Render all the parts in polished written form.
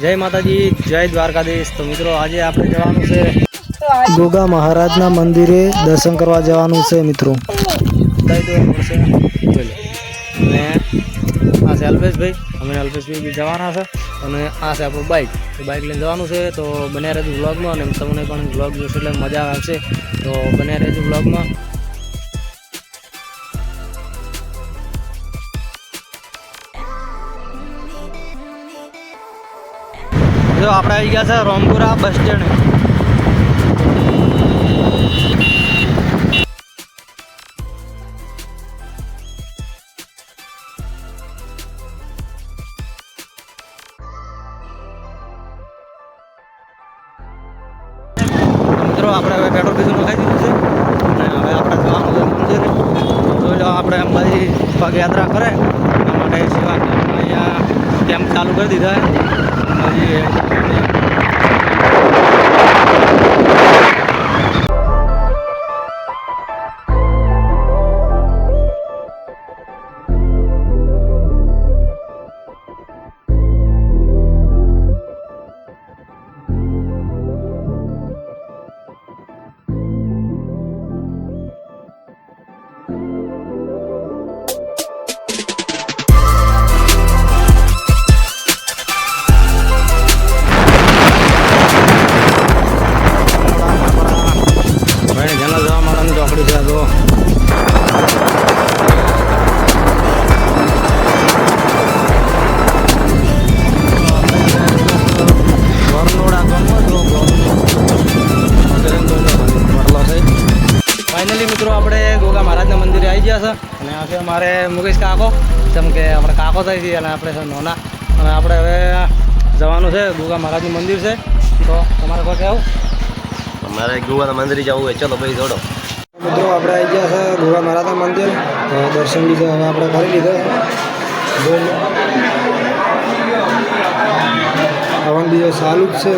જય માતાજી, જય દ્વારકાધીશ। તો મિત્રો આજે આપણે જવાનું છે ગોગા મહારાજના મંદિરે દર્શન કરવા જવાનું છે મિત્રો। અને આ છે અલ્પેશભાઈ, અમે અલ્પેશભાઈ બી જવાના છે અને આ છે આપણું બાઇક લઈને જવાનું છે। તો બન્યા રહેજો વ્લોગમાં અને તમને પણ વ્લોગ જોશે એટલે મજા આવશે, તો બન્યા રહેજો વ્લોગમાં। જો આપણે આવી ગયા છે રોમપુરા બસ સ્ટેન્ડ। મિત્રો આપણે હવે પેટ્રોલ બીજું નખાઈ દીધું છે અને હવે આપણે જવાનું છે મંદિરે। જોઈ લો આપણે અંબાજી પગયાત્રા કરે એના માટે સેવા અહીંયા કેમ્પ ચાલુ કરી દીધા છે। ચોકડી છે તો ફાઇનલી મિત્રો આપણે ગોગા મહારાજના મંદિરે આવી ગયા છે અને આ છે અમારે મુકેશ કાકો, જેમ કે આપણે કાકો થઈ છીએ અને આપણે છે નોના, અને આપણે હવે જવાનું છે ગોગા મહારાજનું મંદિર છે। તો તમારે કોઈ કહેવું? અમારે ગોગાના મંદિરે જવું હોય, ચલો ભાઈ દોડો। મિત્રો આપણે આવી ગયા છે ગોગા મહારાજના મંદિર, દર્શન લીધે હવે આપણે કરી લીધા। હવન બીજો ચાલુ જ છે।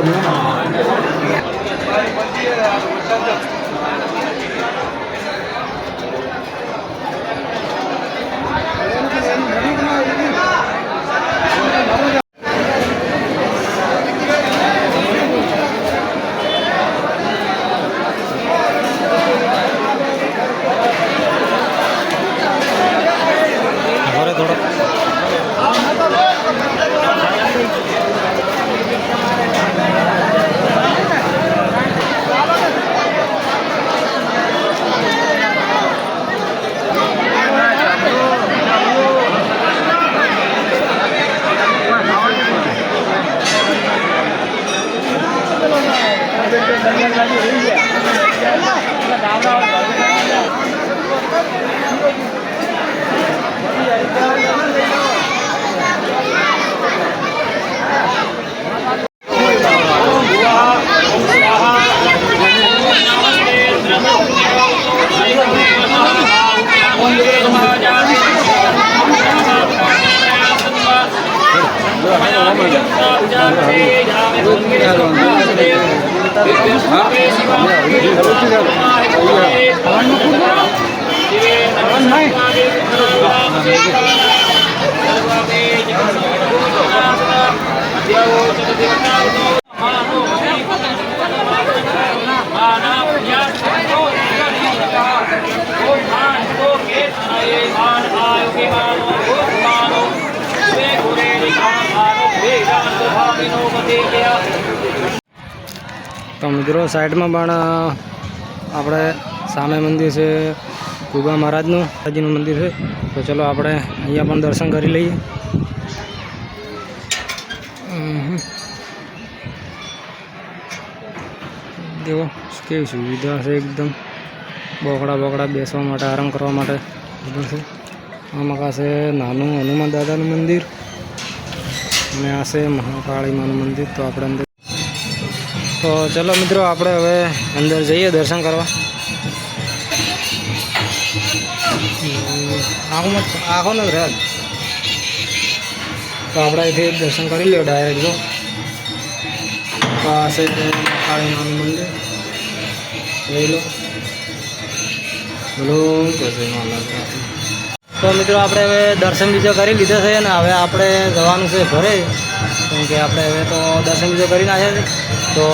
તો મિત્રો સાઈડમાં પણ આપણે સામે મંદિર છે ગોગા મહારાજનું મંદિર છે, તો ચલો આપણે અહીંયા પણ દર્શન કરી લઈએ। દેખો કેવી સુવિધા છે, એકદમ બોકડા બેસવા માટે, આરામ કરવા માટે છે। આમાં છે નાનું હનુમાન દાદાનું મંદિર અને આ છે મહાકાળી માનું મંદિર। તો આપણે અંદર, તો ચલો મિત્રો આપણે હવે અંદર જઈએ દર્શન કરવા। આખો ન રહે તો આપણે અહીંથી દર્શન કરી લો ડાયરેક્ટ। જો તો આ છે મહાકાળી માનું મંદિર, જોઈ લો। બોલો જય માતા। તો મિત્રો આપણે હવે દર્શન બીજા કરી લીધા છે અને હવે આપણે જવાનું છે ઘરે। કેમ કે આપણે હવે તો દર્શન બીજો કરી નાખ્યા છે. તો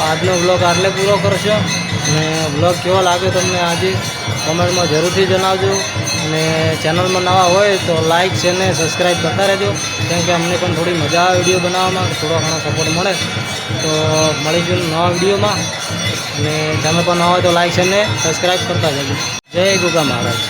આજનો બ્લોગ આટલે પૂરો કરશો અને બ્લોગ કેવો લાગ્યો તમને આજે કોમેન્ટમાં જરૂરથી જણાવજો. અને ચેનલમાં નવા હોય તો લાઇક શેર ને સબસ્ક્રાઈબ કરતા રહેજો, કેમ કે અમને પણ થોડી મજા આવે વિડીયો બનાવવામાં, થોડો ઘણો સપોર્ટ મળે. તો મળીશું નવા વિડીયોમાં. અને ચેનલ પર નવા હોય તો લાઇક શેર ને સબસ્ક્રાઈબ કરતા જજો. જય ગોગા મહારાજ.